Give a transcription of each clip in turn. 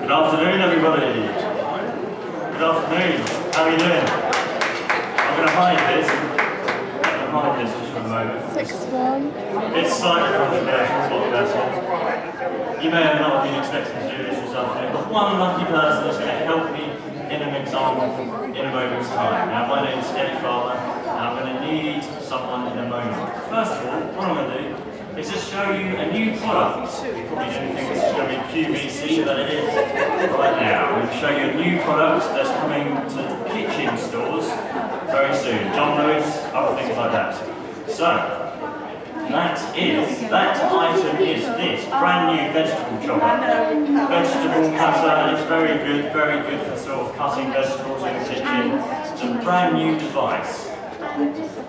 Good afternoon, everybody. Good afternoon. How are you doing? I'm going to hide this. Just for a moment. 6-1. It's slightly controversial. You may have not been expecting to do this afternoon, but one lucky person is going to help me in an example in a moment's time. Now, my name is Eddie Farmer, and I'm going to need someone in a moment. First of all, what I'm going to do is just show you a new product. You probably didn't think this was going to be QVC, but it is right now. I'm going to show you a new product that's coming to kitchen stores very soon. John Lewis, other things like that. So, that item is this brand new vegetable chopper. Vegetable cutter. It's very good for sort of cutting vegetables in the kitchen. It's a brand new device.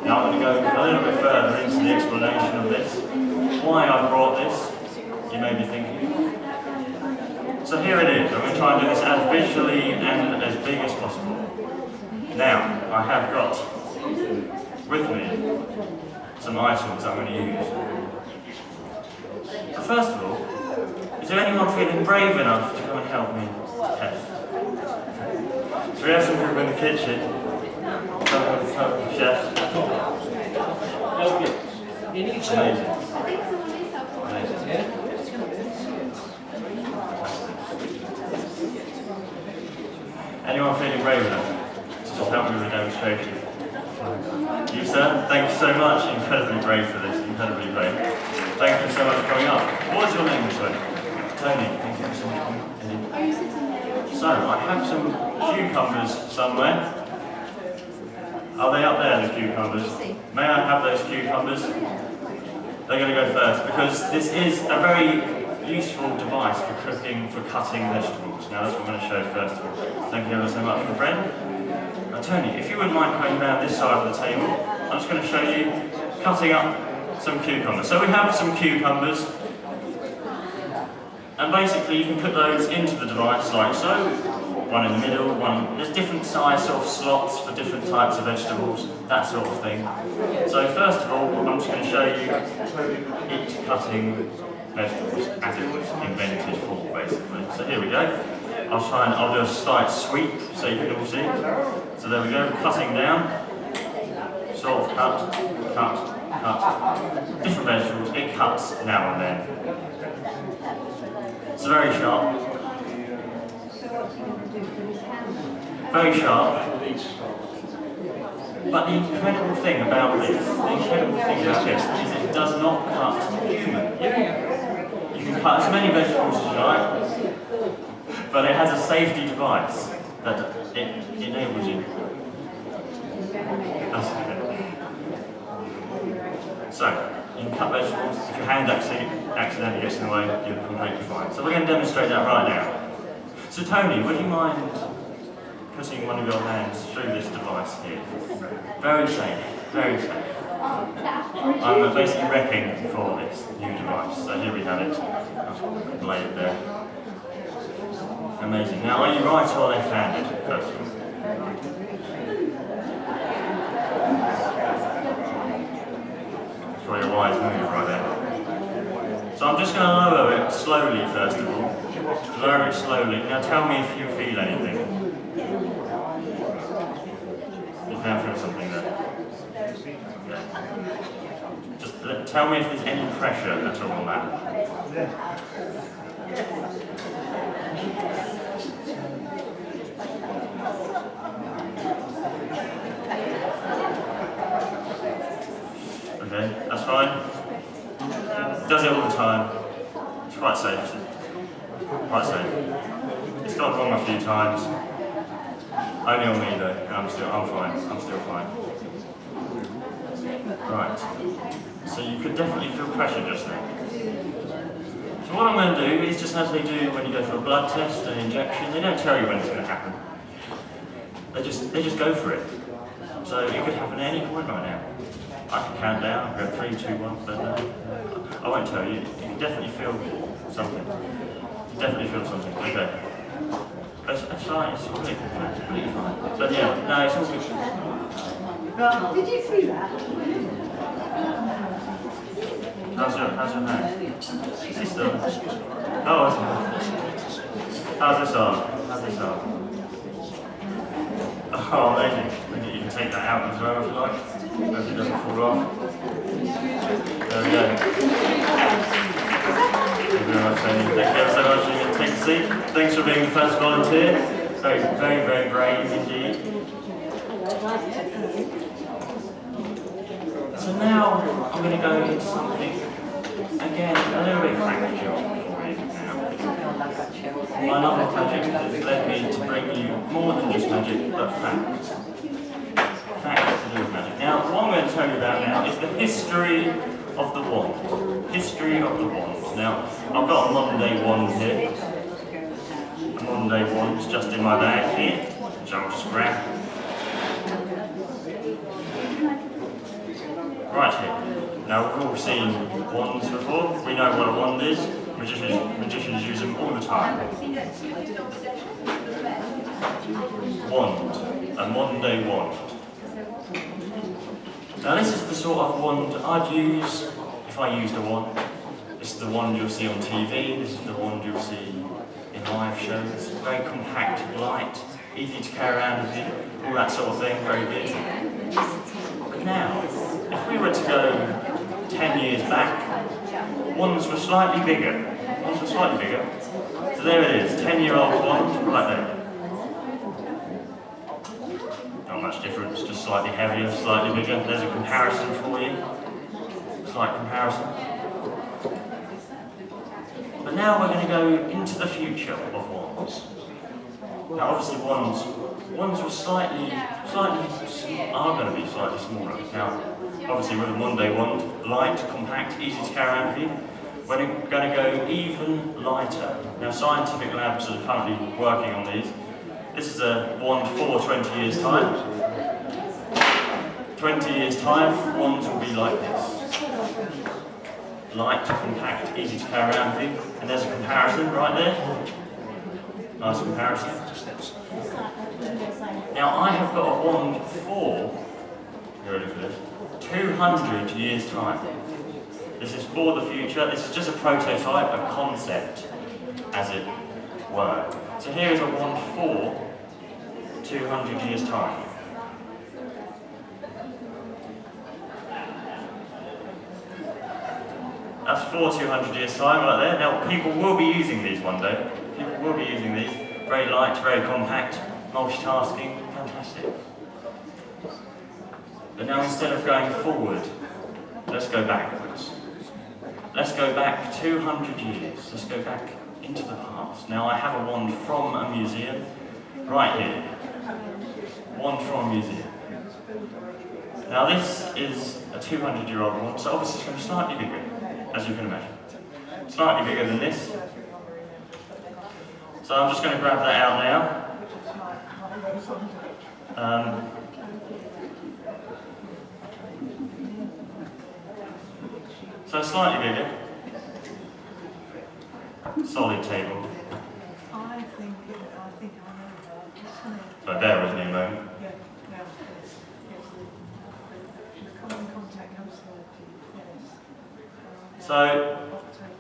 Now I'm going to go a little bit further into the explanation of this. Why I brought this, you may be thinking. So here it is. I'm going to try and do this as visually and as big as possible. Now, I have got with me some items I'm going to use. But first of all, is there anyone feeling brave enough to come and help me test? So we have some people in the kitchen, some chefs. Amazing. Anyone feeling brave enough to just help me with a demonstration? You, sir? Thank you so much. Incredibly brave for this. Incredibly brave. Thank you so much for coming up. What was your name, sir? Tony. Thank you so much for coming. So, I have some cucumbers somewhere. Are they up there, the cucumbers? May I have those cucumbers? They're going to go first because this is a very useful device for cooking, for cutting vegetables. Now that's what I'm going to show first of all. Thank you ever so much, my friend. Now Tony, if you wouldn't mind coming around this side of the table, I'm just going to show you cutting up some cucumbers. So we have some cucumbers, and basically you can put those into the device like so. One in the middle, there's different size sort of slots for different types of vegetables, that sort of thing. So first of all, I'm just going to show you it cutting vegetables as it was invented for, basically. So here we go. I'll do a slight sweep so you can all see. So there we go, cutting down, sort of cut. Different vegetables, it cuts now and then. It's very sharp. Very sharp. But the incredible thing about this, is it does not cut human. You can cut as many vegetables as you like, but it has a safety device that it enables you. That's okay. So, you can cut vegetables. If your hand accidentally gets in the way, you're completely fine. So we're going to demonstrate that right now. So Tony, would you mind putting one of your hands through this device here? Very safe, very safe. I'm basically repping for this new device. So here we have it. I've laid it there. Amazing. Now, are you right or left-handed, first of all? That's probably a wise move right there. So I'm just going to lower it slowly, first of all. Lower it slowly. Now tell me if you feel anything. You can feel something there. Okay. Just tell me if there's any pressure at all on that. Okay, that's fine. It does it all the time. It's quite safe. Quite safe. It's gone wrong a few times. Only on me though. I'm fine. I'm still fine. Right. So you could definitely feel pressure just now. So what I'm going to do is just as they do when you go for a blood test, an injection, they don't tell you when it's going to happen. They just go for it. So it could happen at any point right now. I can count down, go 3, 2, 1, but I won't tell you. You can definitely feel something. Definitely feel something. Okay. That's fine, it's completely fine. But yeah, no, it's all good. Did you see that? How's your hand? Is it still? Oh, How's this on? How's this on? Oh, amazing. You can take that out as well if you like. If it doesn't fall off. There we go. Thank you very much, Amy. Thank you so much. You can take a seat. Thanks for being the first volunteer. Very, very, very brave indeed. So now I'm going to go into something, again, a little bit factual for you now. My love of magic has led me to bring you more than just magic, but facts. Facts to do with magic. Now, what I'm going to tell you about now is the history of the wand. History of the wand. Now, I've got a modern day wand here. A modern day wand just in my bag here, which I'll just grab. Right here. Now, we've all seen wands before. We know what a wand is. Magicians use them all the time. Wand. A modern day wand. Now, this is the sort of wand I'd use if I used a wand. This is the wand you'll see on TV. This is the wand you'll see in live shows. Very compact, light, easy to carry around with you. All that sort of thing. Very good. But now, if we were to go 10 years back, wands were slightly bigger. Wands were slightly bigger. So there it is, 10-year-old wand, right there. Not much difference, just slightly heavier, slightly bigger. There's a comparison for you. Slight comparison. But now we're going to go into the future of wands. Now obviously wands were slightly are going to be slightly smaller. Now, obviously with a Monday wand, light, compact, easy to carry around with you, we're going to go even lighter. Now scientific labs are currently working on these. This is a wand for 20 years time. 20 years time, wands will be like this. Light, compact, easy to carry around with you. And there's a comparison right there. Nice comparison. Now I have got a wand for, you ready for this, 200 years time. This is for the future. This is just a prototype, a concept, as it were. So here is a wand for 200 years time. That's for 200 years time right there. Now people will be using these one day. People will be using these. Very light, very compact, multitasking, fantastic. But now instead of going forward, let's go backwards. Let's go back 200 years. Let's go back into the past. Now I have a wand from a museum, right here. Wand from a museum. Now this is a 200-year-old wand, so obviously it's going to be slightly bigger, as you can imagine. Slightly bigger than this. So I'm just going to grab that out now. So slightly bigger. Solid table. I think I know that. So bear with me a moment. Yeah, yes. The common contact comes yes. So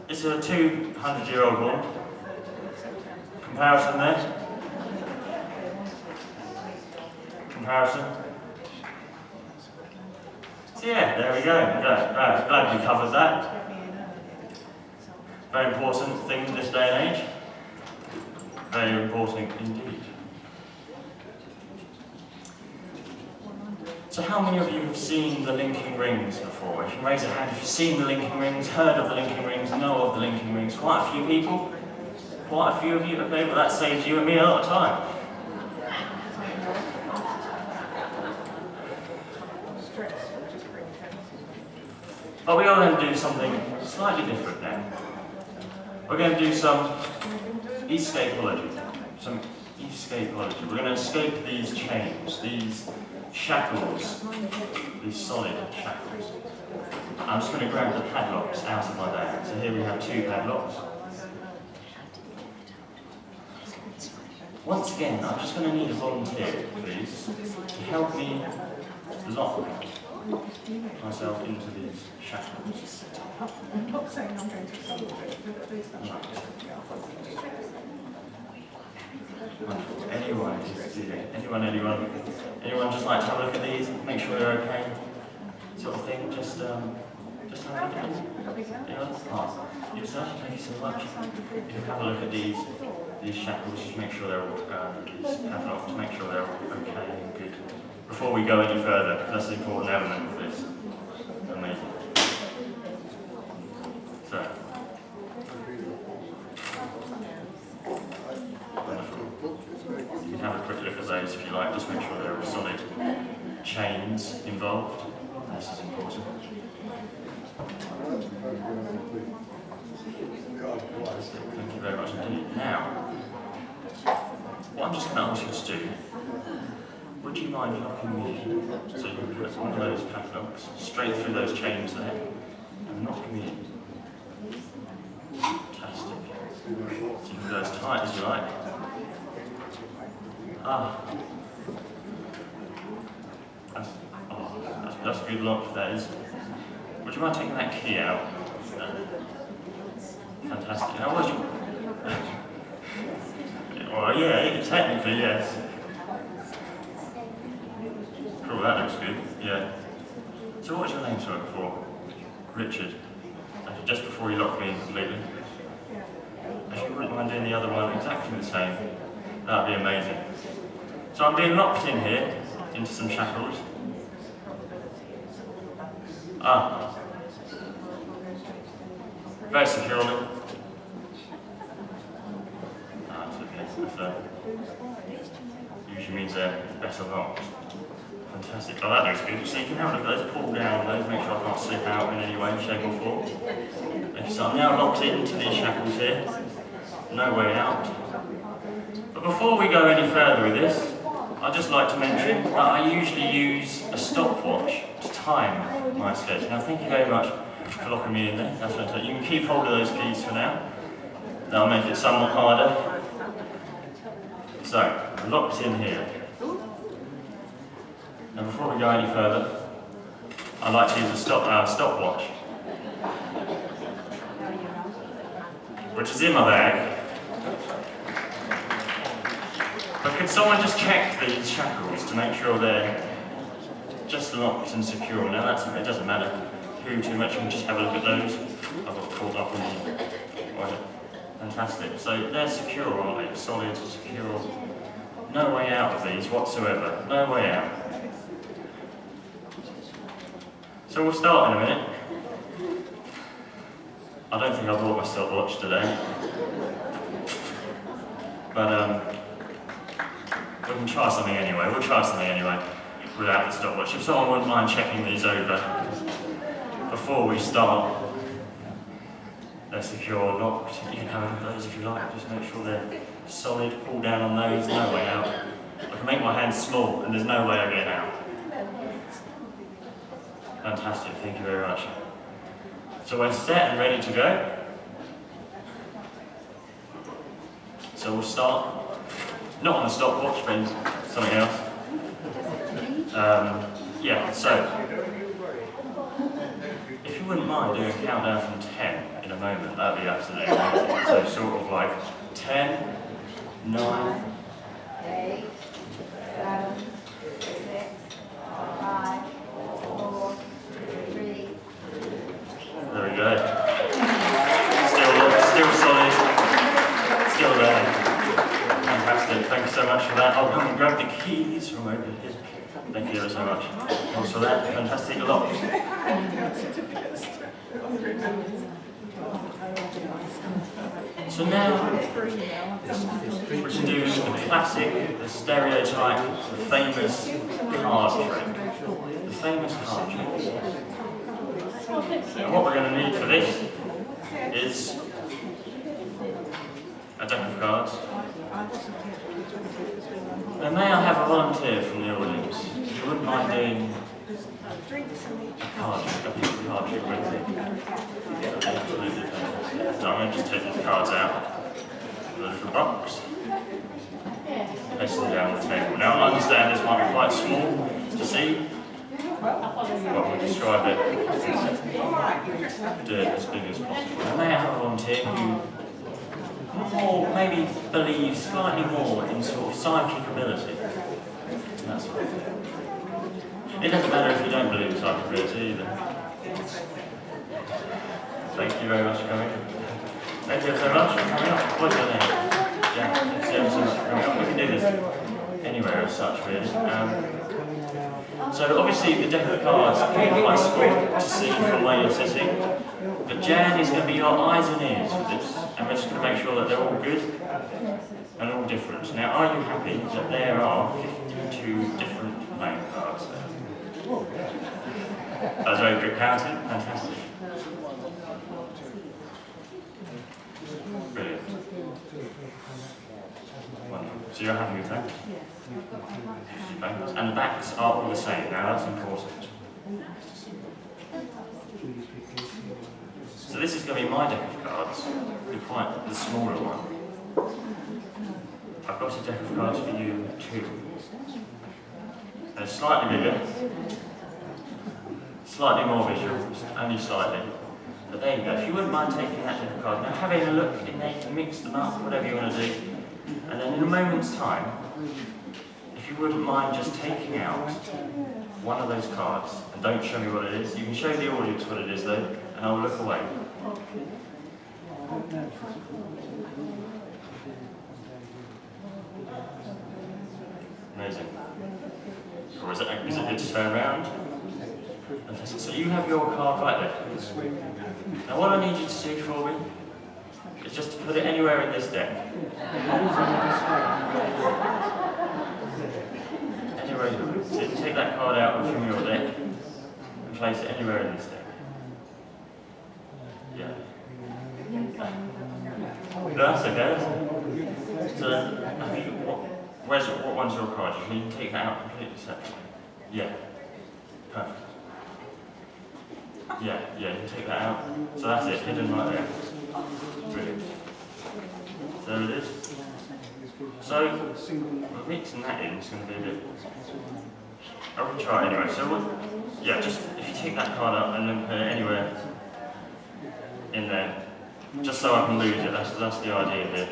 this is a 200-year-old wand. Comparison there. Comparison. So yeah, there we go. Glad we covered that. Very important thing in this day and age. Very important indeed. So how many of you have seen the linking rings before? If you raise a hand if you've seen the linking rings, heard of the linking rings, know of the linking rings. Quite a few people. Quite a few of you, okay, but that saves you and me a lot of time. But we are going to do something slightly different now. We're going to do some escapology. Some escapology. We're going to escape these chains, these shackles, these solid shackles. I'm just going to grab the padlocks out of my bag. So here we have 2 padlocks. Once again, I'm just going to need a volunteer, please, to help me lock myself into these shackles. I'm not saying I'm going to solve it, but at least I'm Wonderful. Anyone just like to have a look at these? Make sure they're okay, sort of thing. Just have a look at these. Anyone? Oh, yourself. Thank you so much. If you have a look at these shackles, just make sure they're all these padlocks. Make sure they're all okay and good before we go any further. Because that's an important element of this. Amazing. So. You can have a quick look at those if you like, just make sure there are solid chains involved. This is important. Thank you very much indeed. Now, what I'm just going to ask you to do, would you mind locking me in? So you can put one of those padlocks straight through those chains there and knock me in. Fantastic. So you can go as tight as you like. That's a good lock, that is. Would you mind taking that key out? Fantastic. Now, what's your... Well, yeah, technically, yes. Cool, that looks good, yeah. So what's your name, sorry, before? Richard. Just before you lock me in completely. If you wouldn't mind doing the other one exactly the same, that would be amazing. So I'm being locked in here, into some shackles. Very securely. That's okay. That usually means they're better locked. Fantastic. Oh, that looks good. So you can have a look at those, pull down those, make sure I can't slip out in any way, shape or form. Okay, so I'm now locked into these shackles here. No way out. But before we go any further with this, I'd just like to mention that I usually use a stopwatch to time my escape. Now, thank you very much for locking me in there. That's fantastic. You can keep hold of those keys for now. That'll make it somewhat harder. So, I'm locked in here. Now, before we go any further, I'd like to use a stopwatch, which is in my bag. But could someone just check these shackles to make sure they're just locked and secure? Now it doesn't matter who too much, you can just have a look at those. I've got caught up in the... Right. Fantastic. So they're secure, aren't they? Solid, secure. No way out of these whatsoever. No way out. So we'll start in a minute. I don't think I brought my stopwatch today. But we can try something anyway. We'll try something anyway without the stopwatch. If someone wouldn't mind checking these over before we start, they're secure, locked. You can have a look at those if you like. Just make sure they're solid. Pull down on those. No way out. I can make my hands small, and there's no way of getting out. Fantastic. Thank you very much. So we're set and ready to go. So we'll start. Not on the stopwatch, but something else. Yeah, so if you wouldn't mind doing a countdown from 10 in a moment, that would be absolutely amazing. So sort of like 10, 9, 8, 7, 6, 5, 4, 3. There we go. Still solid, still there. Fantastic, thank you so much for that. I'll come and grab the keys from over here. Thank you ever so much. Thanks for that, fantastic lock. So now, we can do the classic, the stereotype, the famous card trick. The famous card trick. And what we're going to need for this is a deck of cards. And may I have a volunteer from the audience? If you wouldn't mind doing a card trick with me. That'd be absolutely fantastic. So I'm going to just take these cards out of the little box. Place them down the table. Now I understand this might be quite small to see, but we'll describe it, do it as big as possible. And may I have a volunteer who more, maybe believe slightly more in sort of psychic ability. That sort of thing. It doesn't matter if you don't believe in psychic ability either. Thank you very much for coming. Thank you so much for coming up. What's your name? Jack. Thank you so much for coming up. We can do this anywhere as such, really. So obviously the deck of the cards can be quite small to see from where you're sitting. But Jan is going to be your eyes and ears for this, and we're just going to make sure that they're all good and all different. Now, are you happy that there are 52 different playing cards there? That was very good counting. Fantastic. Brilliant. Wonderful. So you're happy with that? And the backs are all the same. Now that's important. So this is going to be my deck of cards, the smaller one. I've got a deck of cards for you too. They're slightly bigger, slightly more visual, only slightly. But there you go. If you wouldn't mind taking that deck of cards, now having a look in there, mix them up, whatever you want to do. And then in a moment's time, if you wouldn't mind just taking out one of those cards, and don't show me what it is. You can show the audience what it is though, and I'll look away. Amazing. Or is it good to turn around? Fantastic. So you have your card right there. Now what I need you to do for me is just to put it anywhere in this deck. Anywhere you want. So you can take that card out from your deck and place it anywhere in this deck. Yeah. No, that's okay. That's okay. So I think what one's your card? You can take that out completely separately. Yeah. Perfect. Yeah, you can take that out. So that's it, hidden right there. Brilliant. There it is. So, mixing that in is going to be a bit... I will try it anyway. So, yeah, just if you take that card up and then put it anywhere in there, just so I can lose it, that's the idea here.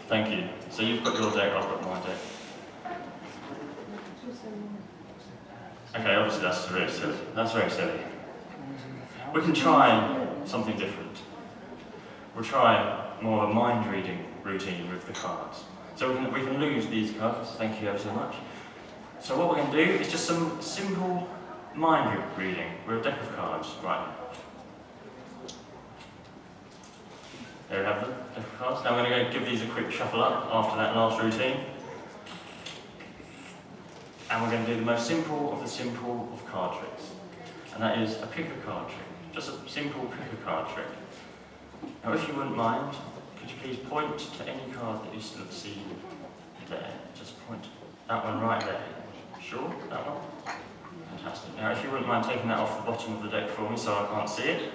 Thank you. So you've got your deck, I've got my deck. Okay, obviously that's very silly. That's very silly. We can try something different. We'll try more of a mind-reading routine with the cards. So we can lose these cards, thank you ever so much. So what we're going to do is just some simple mind reading with a deck of cards, right. There we have them, deck of cards. Now I'm going to go give these a quick shuffle up after that last routine. And we're going to do the most simple of the simple of card tricks. And that is a pick a card trick. Just a simple pick a card trick. Now if you wouldn't mind, could you please point to any card that you still see there? Just point that one right there. Sure? That one? Fantastic. Now if you wouldn't mind taking that off the bottom of the deck for me so I can't see it.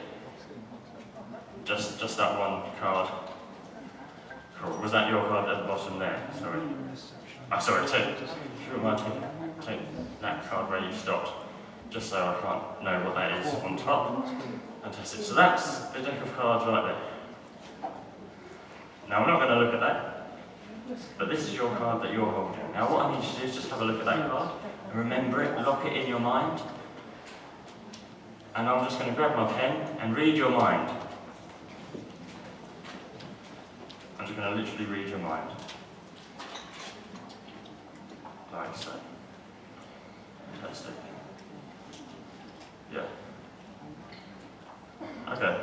Just that one card. Cool. Was that your card at the bottom there? Sorry. Sorry, if you wouldn't mind take that card where you stopped, just so I can't know what that is on top. Fantastic. So that's the deck of cards right there. Now I'm not going to look at that, but this is your card that you're holding. Now what I need you to do is just have a look at that card and remember it, lock it in your mind. And I'm just going to grab my pen and read your mind. I'm just going to literally read your mind. Like so. Fantastic. Yeah. Okay.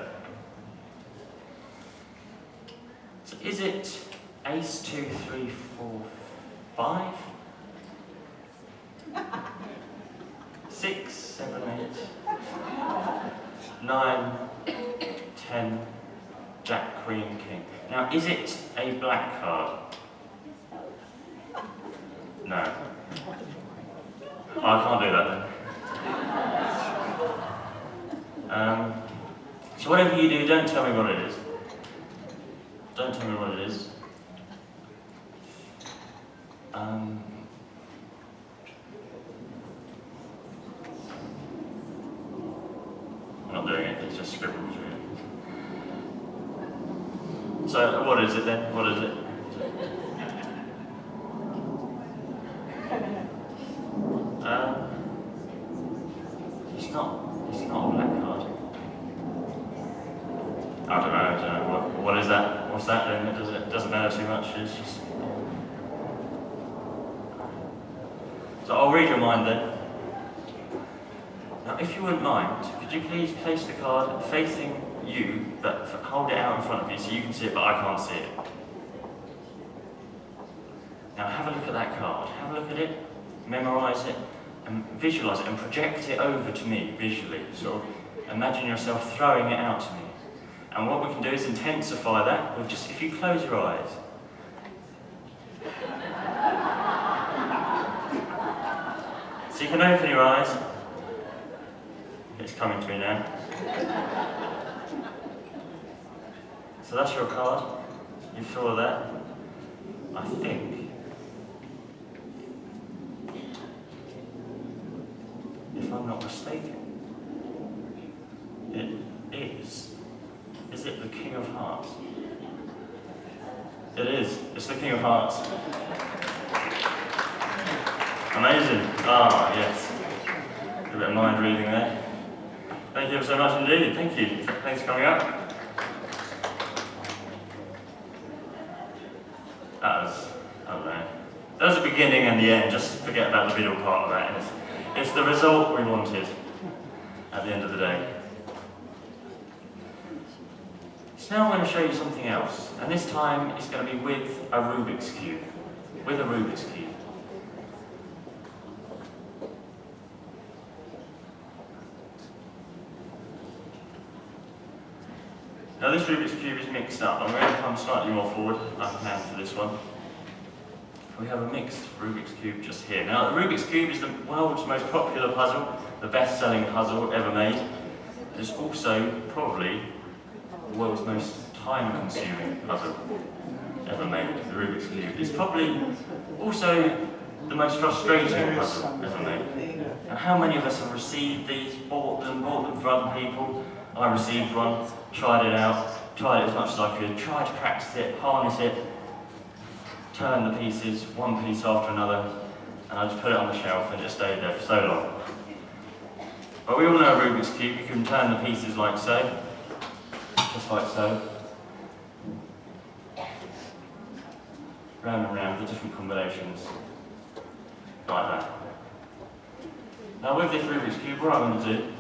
So is it ace, 2, 3, 4, 5? 6, 7, 8, 9, 10, jack, queen, king. Now, is it a black card? No. I can't do that then. So whatever you do, don't tell me what it is. Don't tell me what it is. I'm not doing it, it's just scribbles really. So what is it then? What is it? It's not a black card. I don't know. What is that? What's that then? It doesn't matter too much. It's just. So I'll read your mind then. Now, if you wouldn't mind, could you please place the card facing you, but hold it out in front of you so you can see it, but I can't see it. Now have a look at that card. Have a look at it, memorise it, and visualise it, and project it over to me visually. Sort of imagine yourself throwing it out to me. And what we can do is intensify that with just, if you close your eyes. So you can open your eyes. It's coming to me now. So that's your card. You saw that. I think, if I'm not mistaken, it is. Is it the King of Hearts? It is. It's the King of Hearts. Amazing. Ah, yes. A bit of mind reading there. Thank you so much indeed. Thank you. Thanks for coming up. I don't know. There's a beginning and the end. Just forget about the middle part of that. It's the result we wanted at the end of the day. So now I'm going to show you something else. And this time it's going to be with a Rubik's Cube. With a Rubik's Cube. Now this Rubik's Cube is mixed up. I'm going to come slightly more forward I can for this one. We have a mixed Rubik's Cube just here. Now the Rubik's Cube is the world's most popular puzzle, the best-selling puzzle ever made. It's also probably the world's most time-consuming puzzle ever made, the Rubik's Cube. It's probably also the most frustrating puzzle ever made. And how many of us have received these, bought them for other people? I received one, tried it out, tried it as much as I could, tried to practice it, harness it, turn the pieces, one piece after another, and I just put it on the shelf and it stayed there for so long. But we all know a Rubik's Cube, you can turn the pieces like so, just like so. Round and round, the different combinations, like that. Now with this Rubik's Cube, what I'm going to do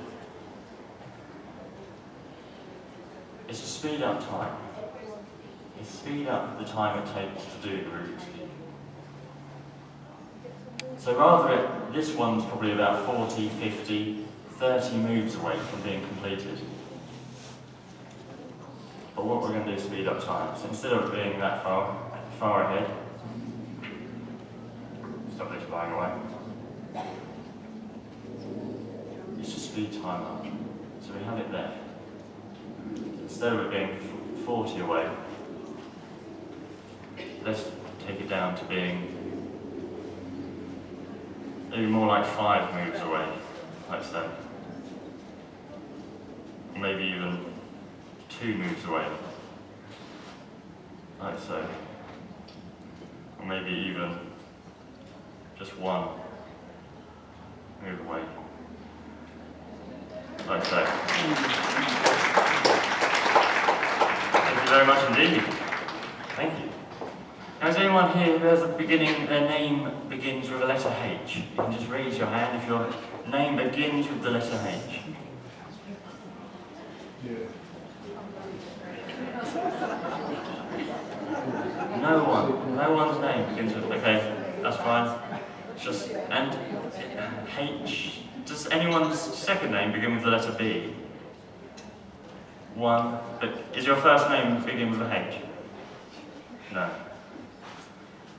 is to speed up time. Is speed up the time it takes to do the Rubik's Cube. So rather, this one's probably about 40, 50, 30 moves away from being completed. But what we're going to do is speed up time. So instead of it being that far ahead, stop this flying away. It's to speed time up. So we have it there. Instead of it being 40 away, let's take it down to being maybe more like 5 moves away, like so. Or maybe even 2 moves away, like so. Or maybe even just 1 move away, like so. Thank you very much indeed. Thank you. Now, is anyone here who has a beginning, their name begins with a letter H? You can just raise your hand if your name begins with the letter H. No one's name begins with, okay, that's fine. It's just, and H, does anyone's second name begin with the letter B? One, but is your first name begin with a H? No.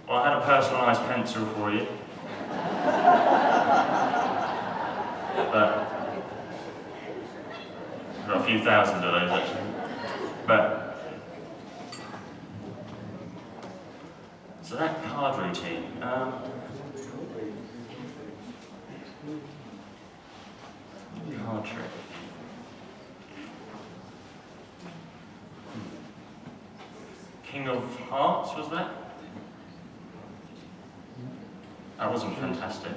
Well, I had a personalised pencil for you. But I've got a few thousand of those actually. But so that card routine. Card trick. Hearts, was that? That wasn't fantastic.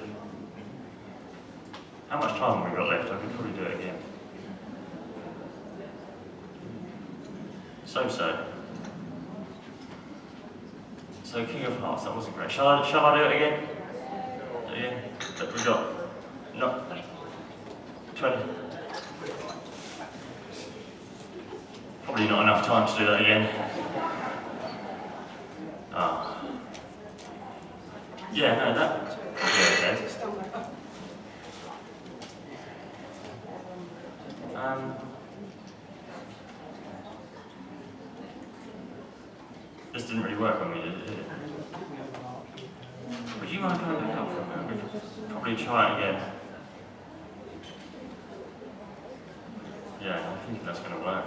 How much time have we got left? I could probably do it again. So. So King of Hearts, that wasn't great. Shall I do it again? Yeah. But we got not 20. Probably not enough time to do that again. Ah. Yeah, no, that. Yeah, okay. This didn't really work on me, did it? Would you mind coming back up for a moment? We could probably try it again. Yeah, I think that's going to work.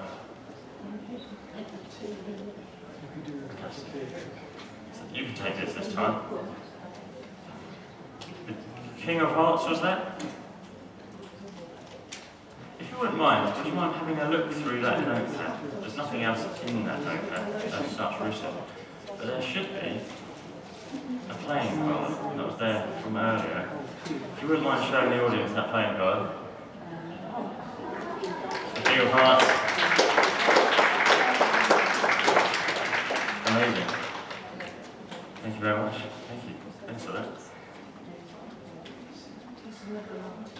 You can take this time. The King of Hearts, was that? If you wouldn't mind, would you mind having a look through that notepad? There's nothing else in that notepad as such written. But there should be a playing card that was there from earlier. If you wouldn't mind showing the audience that playing card. The King of Hearts. Amazing. Thank you very much. Thank you. Thanks for that.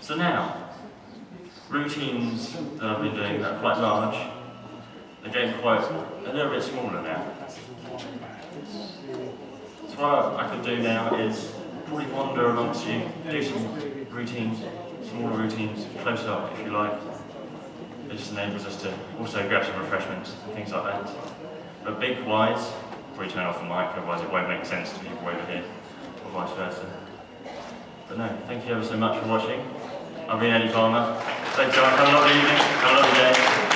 So now, routines that I've been doing that are quite large, they're getting quite a little bit smaller now. So what I could do now is probably wander amongst you, do some routines, smaller routines, close up if you like. It just enables us to also grab some refreshments and things like that. But big wise, probably turn off the mic, otherwise it won't make sense to people over here, or vice versa. But no, thank you ever so much for watching. I've been Eddie Farmer. Thanks guys, have a lovely evening, have a lovely day.